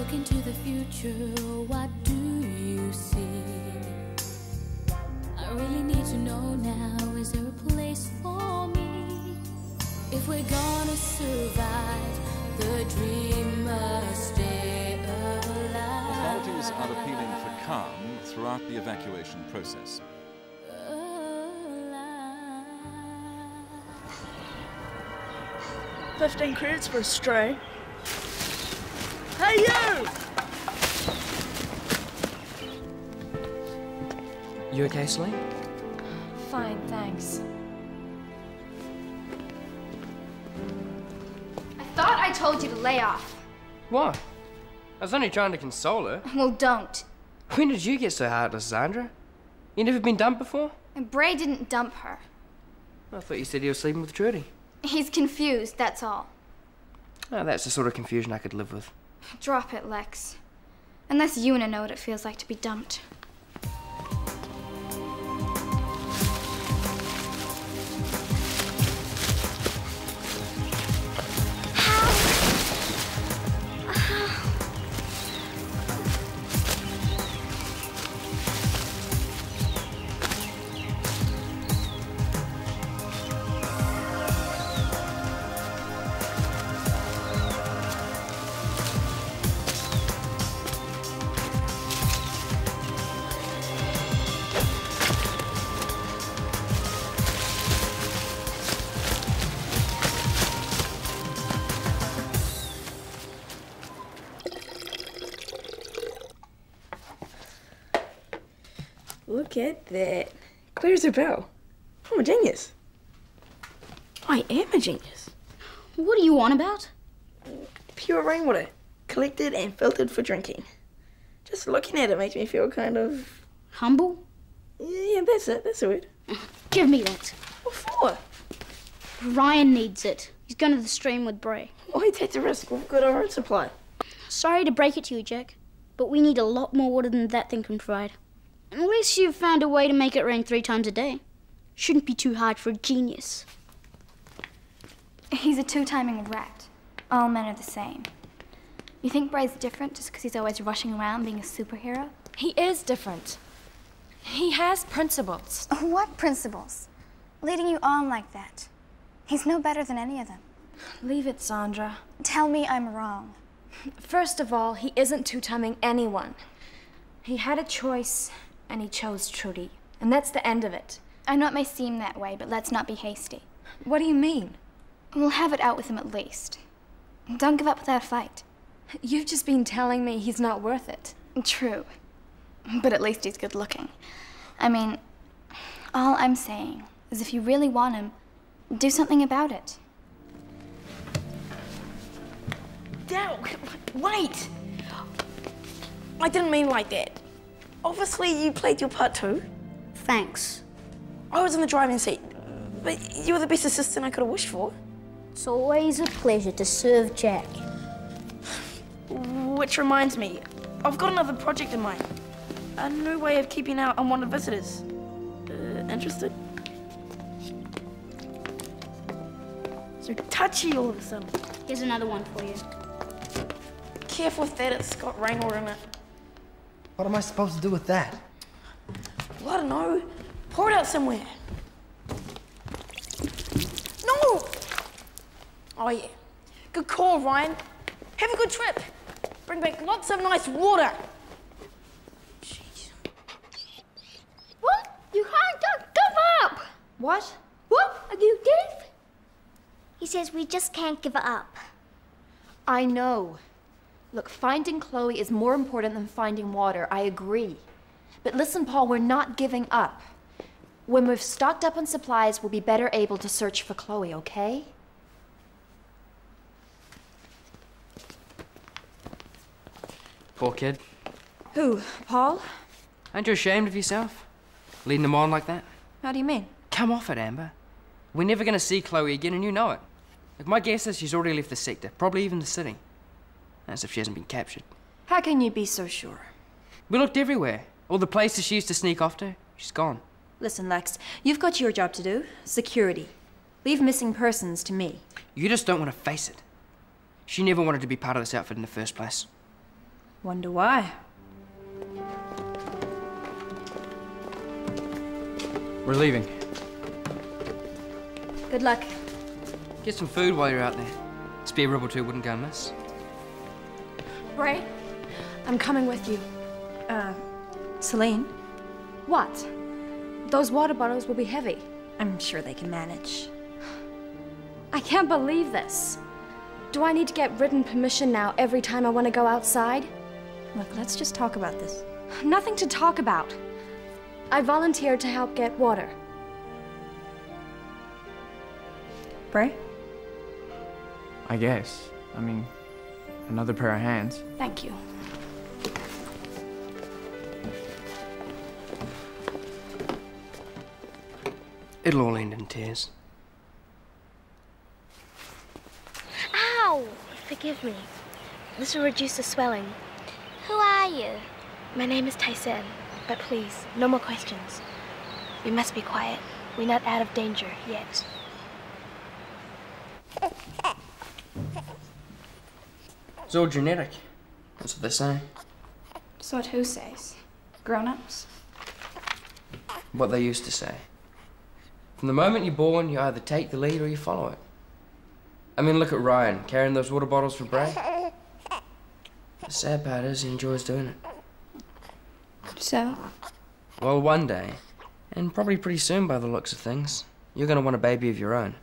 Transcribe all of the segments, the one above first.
Look into the future, what do you see? I really need to know now, is there a place for me? If we're gonna survive, the dream must stay alive. Authorities are appealing for calm throughout the evacuation process. 15 credits for a stray. Hey, you! You okay, Celine? Fine, thanks. I thought I told you to lay off. What? I was only trying to console her. Well, don't. When did you get so heartless, Sandra? You never been dumped before? And Bray didn't dump her. I thought you said you were sleeping with Trudy. He's confused, that's all. Oh, that's the sort of confusion I could live with. Drop it, Lex. Unless you wanna know what it feels like to be dumped. Look at that. Clear as a bell. I'm a genius. I am a genius. What are you on about? Pure rainwater. Collected and filtered for drinking. Just looking at it makes me feel kind of... Humble? Yeah, that's it. That's the word. Give me that. What for? Ryan needs it. He's going to the stream with Bray. Why take the risk? We've got our own supply. Sorry to break it to you, Jack, but we need a lot more water than that thing can provide. Unless you've found a way to make it rain 3 times a day. Shouldn't be too hard for a genius. He's a 2-timing rat. All men are the same. You think Bray's different just because he's always rushing around being a superhero? He is different. He has principles. What principles? Leading you on like that. He's no better than any of them. Leave it, Sandra. Tell me I'm wrong. First of all, he isn't 2-timing anyone. He had a choice, and he chose Trudy. And that's the end of it. I know it may seem that way, but let's not be hasty. What do you mean? We'll have it out with him at least. Don't give up without a fight. You've just been telling me he's not worth it. True. But at least he's good looking. I mean, all I'm saying is if you really want him, do something about it. Dad, wait! I didn't mean like that. Obviously, you played your part too. Thanks. I was in the driving seat, but you were the best assistant I could have wished for. It's always a pleasure to serve Jack. Which reminds me, I've got another project in mind. A new way of keeping out unwanted visitors. Interested? So touchy all of a sudden. Here's another one for you. Careful with that, it's got rainwater in it. What am I supposed to do with that? Well, I don't know. Pour it out somewhere. No! Oh, yeah. Good call, Ryan. Have a good trip. Bring back lots of nice water. Jeez. What? You can't give up! What? What? Are you deaf? He says we just can't give it up. I know. Look, finding Chloe is more important than finding water. I agree. But listen, Paul, we're not giving up. When we've stocked up on supplies, we'll be better able to search for Chloe, okay? Poor kid. Who? Paul? Aren't you ashamed of yourself? Leading them on like that? How do you mean? Come off it, Amber. We're never going to see Chloe again, and you know it. Like, my guess is she's already left the sector, probably even the city. As if she hasn't been captured. How can you be so sure? We looked everywhere. All the places she used to sneak off to, she's gone. Listen, Lex, you've got your job to do. Security. Leave missing persons to me. You just don't want to face it. She never wanted to be part of this outfit in the first place. Wonder why. We're leaving. Good luck. Get some food while you're out there. Spare rib or two wouldn't go amiss. Bray, I'm coming with you. Celine? What? Those water bottles will be heavy. I'm sure they can manage. I can't believe this. Do I need to get written permission now every time I want to go outside? Look, let's just talk about this. Nothing to talk about. I volunteered to help get water. Bray? I guess. I mean, another pair of hands. Thank you. It'll all end in tears. Ow! Forgive me. This will reduce the swelling. Who are you? My name is Tyson, but please, no more questions. We must be quiet. We're not out of danger yet. It's all genetic. That's what they say. So what who says? Grown-ups? What they used to say. From the moment you're born, you either take the lead or you follow it. I mean, look at Ryan, carrying those water bottles for Bray. The sad part is he enjoys doing it. So? Well, one day, and probably pretty soon by the looks of things, you're gonna want a baby of your own.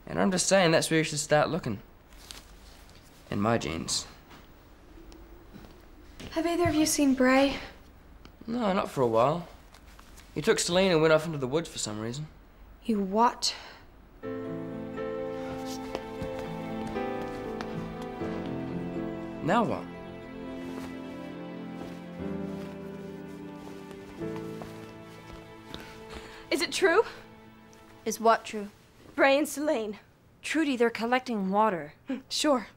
And I'm just saying that's where you should start looking. In my genes. Have either of you seen Bray? No, not for a while. He took Celine and went off into the woods for some reason. You what? Now what? Is it true? Is what true? Bray and Celine. Trudy, they're collecting water. Sure.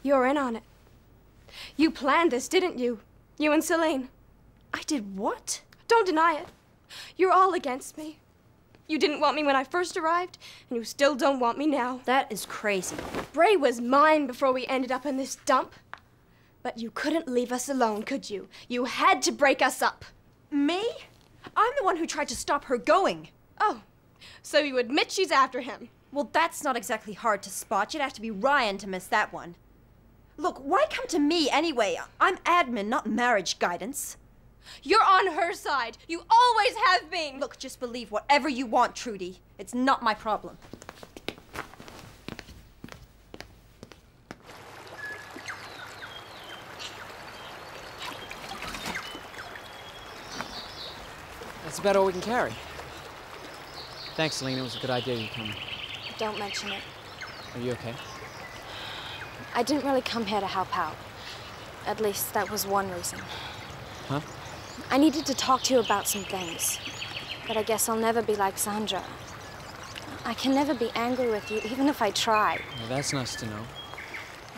You're in on it. You planned this, didn't you? You and Celine. I did what? Don't deny it. You're all against me. You didn't want me when I first arrived, and you still don't want me now. That is crazy. Bray was mine before we ended up in this dump. But you couldn't leave us alone, could you? You had to break us up. Me? I'm the one who tried to stop her going. Oh, so you admit she's after him. Well, that's not exactly hard to spot. You'd have to be Ryan to miss that one. Look, why come to me anyway? I'm admin, not marriage guidance. You're on her side. You always have been. Look, just believe whatever you want, Trudy. It's not my problem. That's about all we can carry. Thanks, Celine. It was a good idea you coming. Don't mention it. Are you okay? I didn't really come here to help out. At least that was one reason. Huh? I needed to talk to you about some things. But I guess I'll never be like Sandra. I can never be angry with you, even if I try. Well, that's nice to know.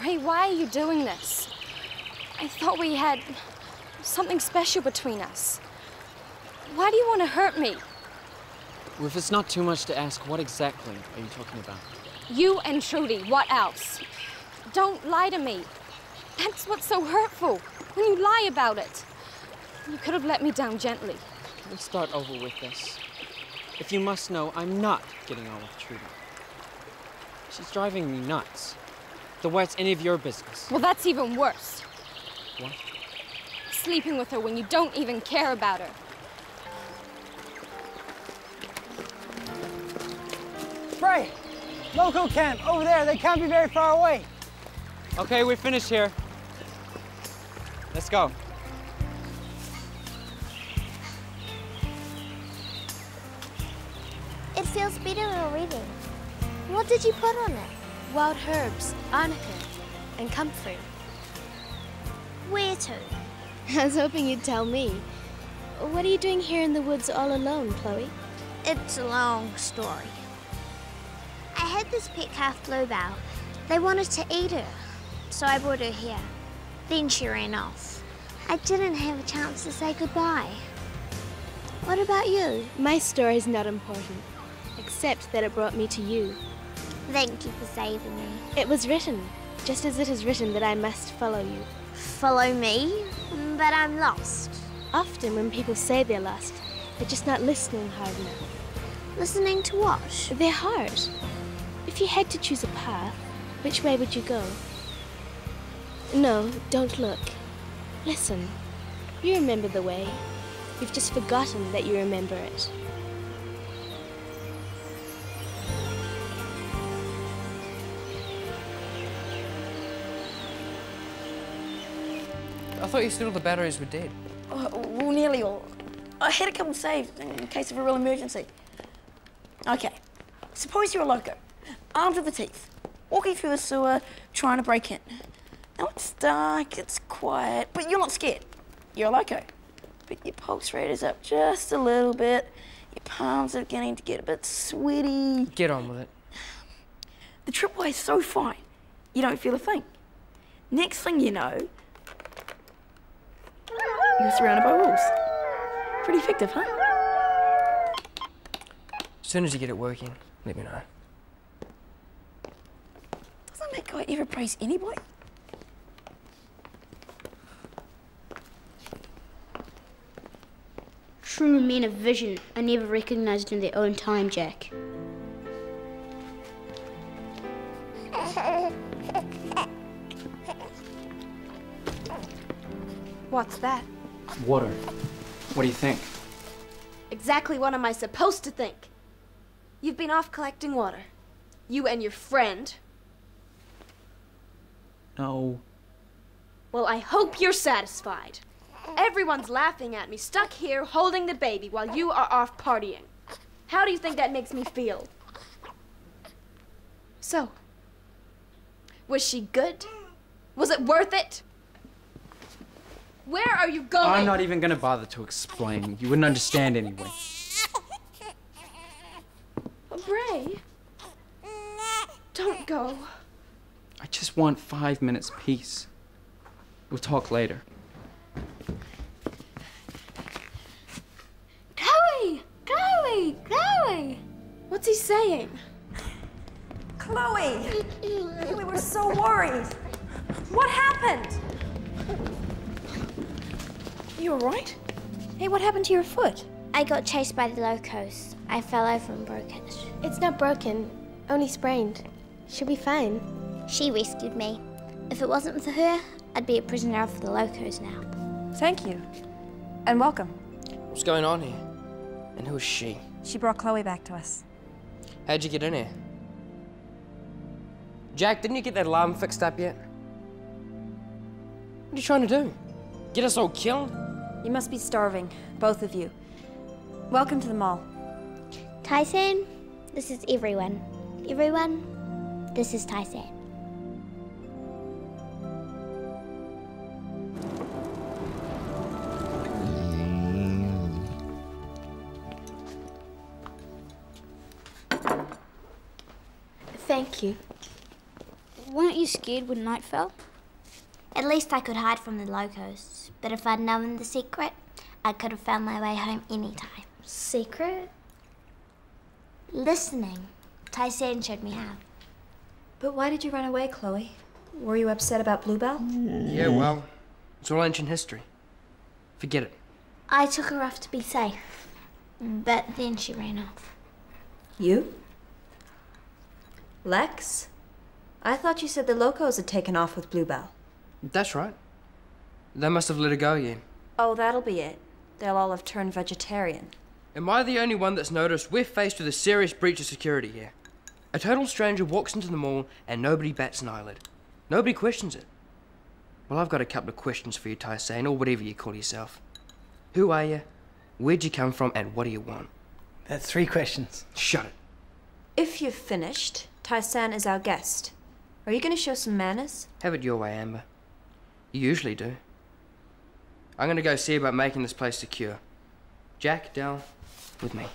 Ray, why are you doing this? I thought we had something special between us. Why do you want to hurt me? Well, if it's not too much to ask, what exactly are you talking about? You and Trudy, what else? Don't lie to me. That's what's so hurtful, when you lie about it. You could have let me down gently. Can we start over with this? If you must know, I'm not getting on with Trudy. She's driving me nuts. The way it's any of your business. Well, that's even worse. What? Sleeping with her when you don't even care about her. Bray! Local camp, over there. They can't be very far away. Okay, we're finished here. Let's go. It feels better than reading. What did you put on it? Wild herbs, arnica, and comfrey. Where to? I was hoping you'd tell me. What are you doing here in the woods all alone, Chloe? It's a long story. I had this pet calf bluebell. They wanted to eat her, so I brought her here. Then she ran off. I didn't have a chance to say goodbye. What about you? My story's not important, except that it brought me to you. Thank you for saving me. It was written just as it is written that I must follow you. Follow me? But I'm lost. Often when people say they're lost, they're just not listening hard enough. Listening to what? Their heart. If you had to choose a path, which way would you go? No, don't look. Listen. You remember the way. You've just forgotten that you remember it. I thought you said all the batteries were dead. Well, nearly all. I had a couple saved in case of a real emergency. Okay, suppose you're a loco, armed to the teeth, walking through the sewer, trying to break in. Now it's dark, it's quiet, but you're not scared. You're a loco. But your pulse rate is up just a little bit. Your palms are beginning to get a bit sweaty. Get on with it. The tripway is so fine, you don't feel a thing. Next thing you know, you're surrounded by wolves. Pretty effective, huh? As soon as you get it working, let me know. Doesn't that guy ever praise anybody? True men of vision are never recognised in their own time, Jack. What's that? Water. What do you think? Exactly what am I supposed to think? You've been off collecting water. You and your friend. No. Well, I hope you're satisfied. Everyone's laughing at me, stuck here holding the baby while you are off partying. How do you think that makes me feel? So, was she good? Was it worth it? Where are you going? I'm not even gonna bother to explain. You wouldn't understand anyway. Bray, don't go. I just want 5 minutes peace. We'll talk later. Chloe! Chloe! Chloe! What's he saying? Chloe! We were so worried. What happened? You all right? Hey, what happened to your foot? I got chased by the locos. I fell over and broke it. It's not broken, only sprained. She'll be fine. She rescued me. If it wasn't for her, I'd be a prisoner of the locos now. Thank you. And welcome. What's going on here? And who is she? She brought Chloe back to us. How'd you get in here? Jack, didn't you get that alarm fixed up yet? What are you trying to do? Get us all killed? You must be starving, both of you. Welcome to the mall. Tyson, this is everyone. Everyone, this is Tyson. Thank you. Weren't you scared when night fell? At least I could hide from the locos. But if I'd known the secret, I could have found my way home anytime. Secret? Listening. Tyson showed me how. But why did you run away, Chloe? Were you upset about Bluebell? Yeah, well, it's all ancient history. Forget it. I took her off to be safe. But then she ran off. You? Lex? I thought you said the locos had taken off with Bluebell. That's right. They must have let her go again. Oh, that'll be it. They'll all have turned vegetarian. Am I the only one that's noticed we're faced with a serious breach of security here? A total stranger walks into the mall and nobody bats an eyelid. Nobody questions it. Well, I've got a couple of questions for you, Tyson, or whatever you call yourself. Who are you? Where'd you come from? And what do you want? That's 3 questions. Shut it. If you've finished, Tyson is our guest. Are you going to show some manners? Have it your way, Amber. You usually do. I'm going to go see about making this place secure. Jack, down with me.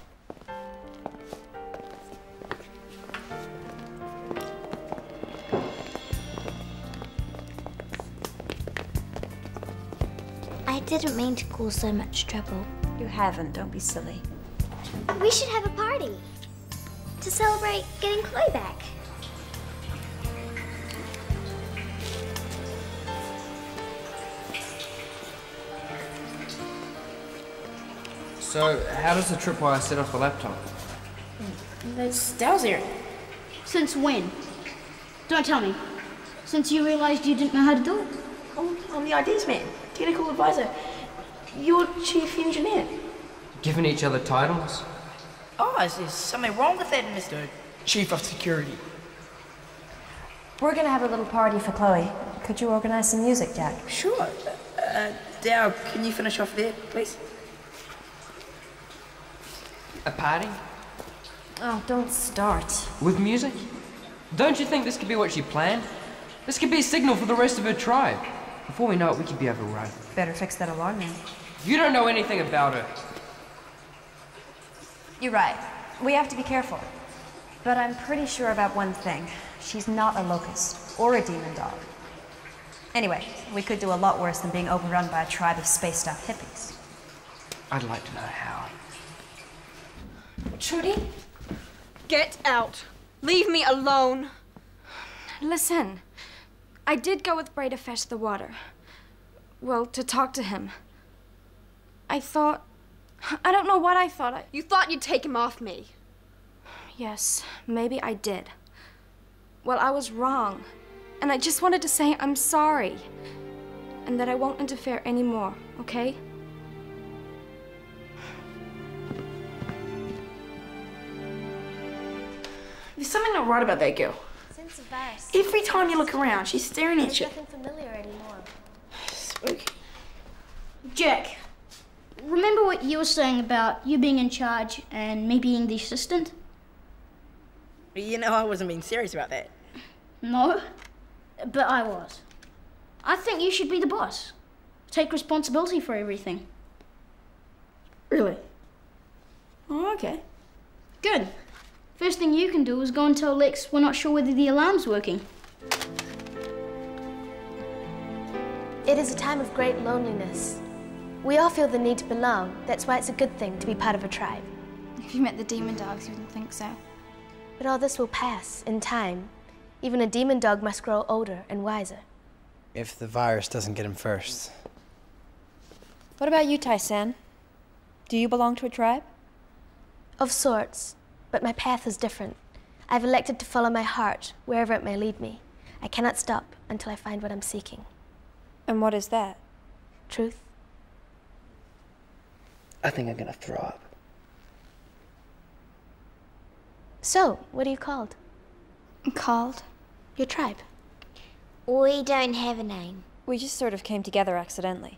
I didn't mean to cause so much trouble. You haven't. Don't be silly. We should have a party to celebrate getting Chloe back. So, how does the tripwire set off the laptop? That's Dowser. Since when? Don't tell me. Since you realised you didn't know how to do it? I'm the ideas man, technical advisor. You're chief engineer. Giving each other titles? Oh, is there something wrong with that, Mr. Chief of Security? We're gonna have a little party for Chloe. Could you organize some music, Jack? Sure. Dow, can you finish off there, please? A party? Oh, don't start. With music? Don't you think this could be what she planned? This could be a signal for the rest of her tribe. Before we know it, we could be overrun. Better fix that alarm now. You don't know anything about her. You're right. We have to be careful. But I'm pretty sure about one thing. She's not a locust or a demon dog. Anyway, we could do a lot worse than being overrun by a tribe of spaced out hippies. I'd like to know how. Trudy? Get out. Leave me alone. Listen, I did go with Bray to fetch the water. Well, to talk to him. I don't know what I thought. You thought you'd take him off me. Yes, maybe I did. Well, I was wrong. And I just wanted to say I'm sorry. And that I won't interfere anymore, okay? There's something not right about that girl. Since the virus. Every time you look around, she's staring at you. There's nothing familiar anymore. Spooky. Jack, remember what you were saying about you being in charge and me being the assistant? You know, I wasn't being serious about that. No, but I was. I think you should be the boss. Take responsibility for everything. Really? Oh, okay. Good. First thing you can do is go and tell Lex we're not sure whether the alarm's working. It is a time of great loneliness. We all feel the need to belong. That's why it's a good thing to be part of a tribe. If you met the demon dogs, you wouldn't think so. But all this will pass in time. Even a demon dog must grow older and wiser. If the virus doesn't get him first. What about you, Tai-san? Do you belong to a tribe? Of sorts, but my path is different. I've elected to follow my heart, wherever it may lead me. I cannot stop until I find what I'm seeking. And what is that? Truth. I think I'm gonna throw up. So, what are you called? Called? Your tribe. We don't have a name. We just sort of came together accidentally.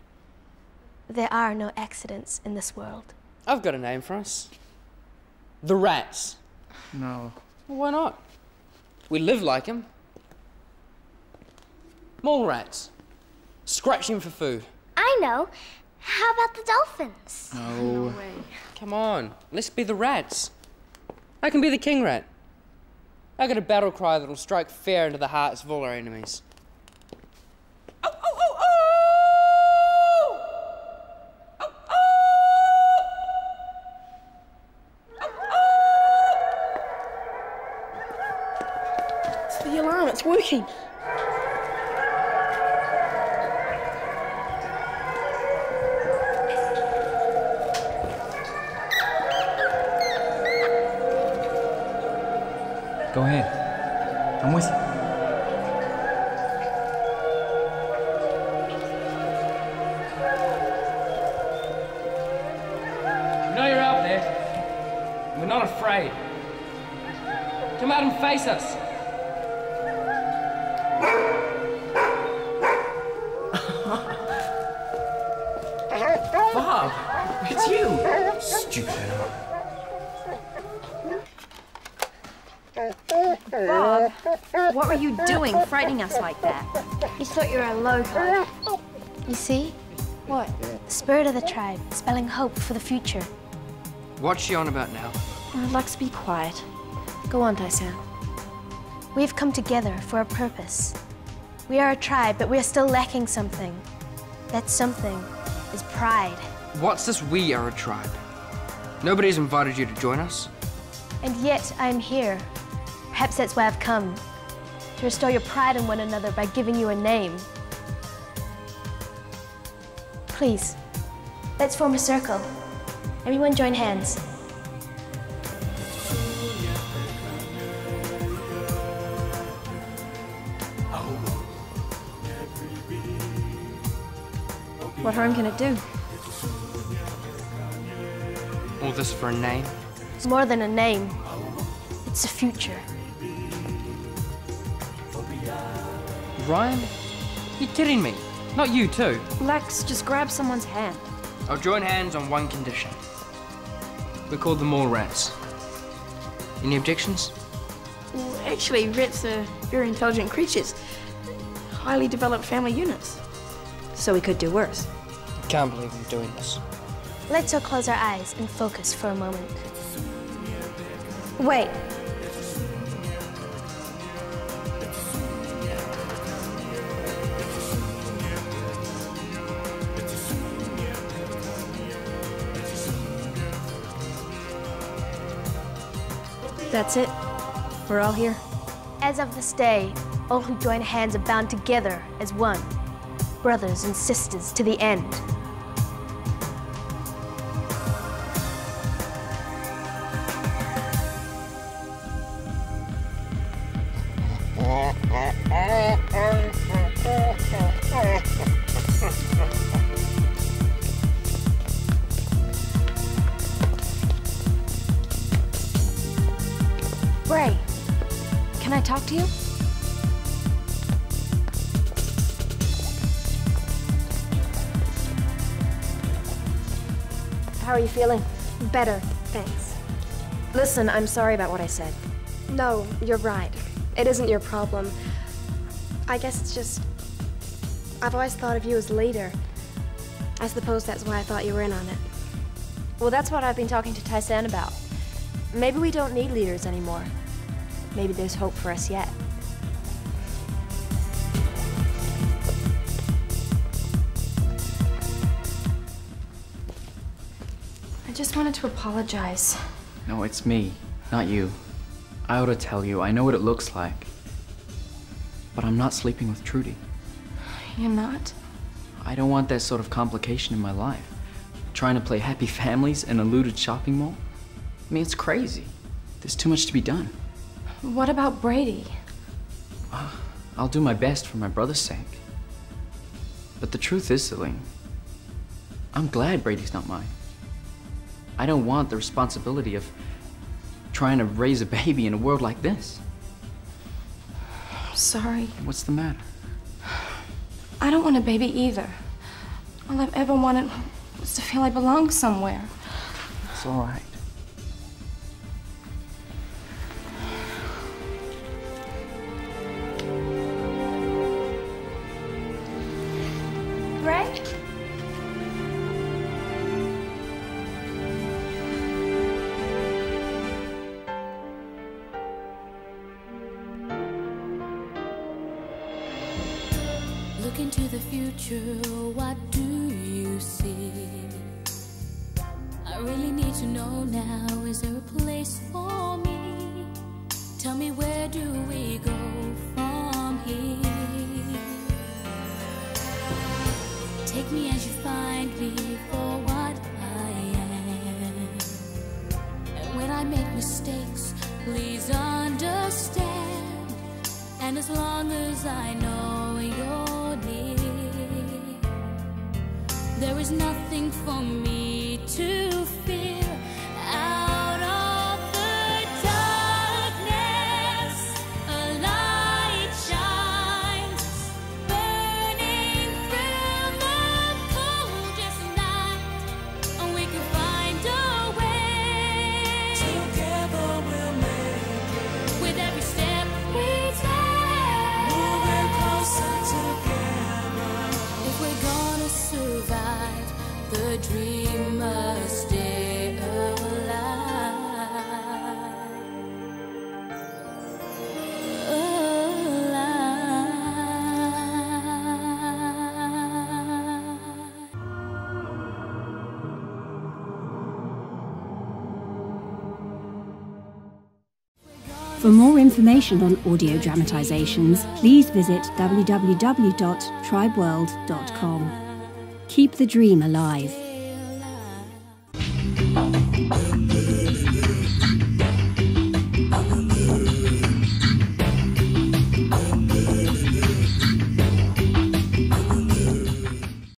There are no accidents in this world. I've got a name for us. The Rats. No. Well, why not? We live like them. Mole rats. Scratching for food. I know. How about the dolphins? No way. Come on, let's be the rats. I can be the king rat. I got a battle cry that'll strike fear into the hearts of all our enemies. Oh, oh, oh, oh! Oh, oh! Oh, oh! It's the alarm, it's working. Go ahead. I'm with you. We know you're out there. We're not afraid. Come out and face us. Bob, it's you. Stupid animal. Bob, what were you doing frightening us like that? You thought you were a loco. You see? What? The spirit of the tribe, spelling hope for the future. What's she on about now? Lux, be quiet. Go on, Tai-san. We've come together for a purpose. We are a tribe, but we are still lacking something. That something is pride. What's this we are a tribe? Nobody's invited you to join us? And yet I'm here. Perhaps that's why I've come. To restore your pride in one another by giving you a name. Please, let's form a circle Everyone join hands. What harm can it do? All this for a name? It's more than a name. It's a future. Ryan? You're kidding me. Not you too. Lex, just grab someone's hand. I'll join hands on one condition. We call them all rats. Any objections? Well, actually, rats are very intelligent creatures. Highly developed family units. So we could do worse. I can't believe I'm doing this. Let's all close our eyes and focus for a moment. Wait. That's it. We're all here. As of this day, all who join hands are bound together as one. Brothers and sisters to the end. Bray, can I talk to you? How are you feeling? Better, thanks. Listen, I'm sorry about what I said. No, you're right. It isn't your problem. I guess it's just... I've always thought of you as leader. I suppose that's why I thought you were in on it. Well, that's what I've been talking to Tai-san about. Maybe we don't need leaders anymore. Maybe there's hope for us yet. I just wanted to apologize. No, it's me, not you. I ought to tell you, I know what it looks like. But I'm not sleeping with Trudy. You're not? I don't want that sort of complication in my life. Trying to play happy families in a looted shopping mall? I mean, it's crazy. There's too much to be done. What about Brady? I'll do my best for my brother's sake. But the truth is, Celine, I'm glad Brady's not mine. I don't want the responsibility of trying to raise a baby in a world like this. I'm sorry. What's the matter? I don't want a baby either. All I've ever wanted was to feel I belong somewhere. It's all right. Bray? Look into the future, what do you see? I really need to know now, is there a place for me? Tell me, where do we go from here? Take me as you find me for what I am. And when I make mistakes, please understand. And as long as I know you're near, there is nothing for me to fear. Out of the darkness, a light shines, burning through the coldest night. And we can find a way. Together we'll make it. With every step we take, moving closer together. If we're gonna survive, the dream must stay alive. For more information on audio dramatisations, please visit www.tribeworld.com. Keep the dream alive.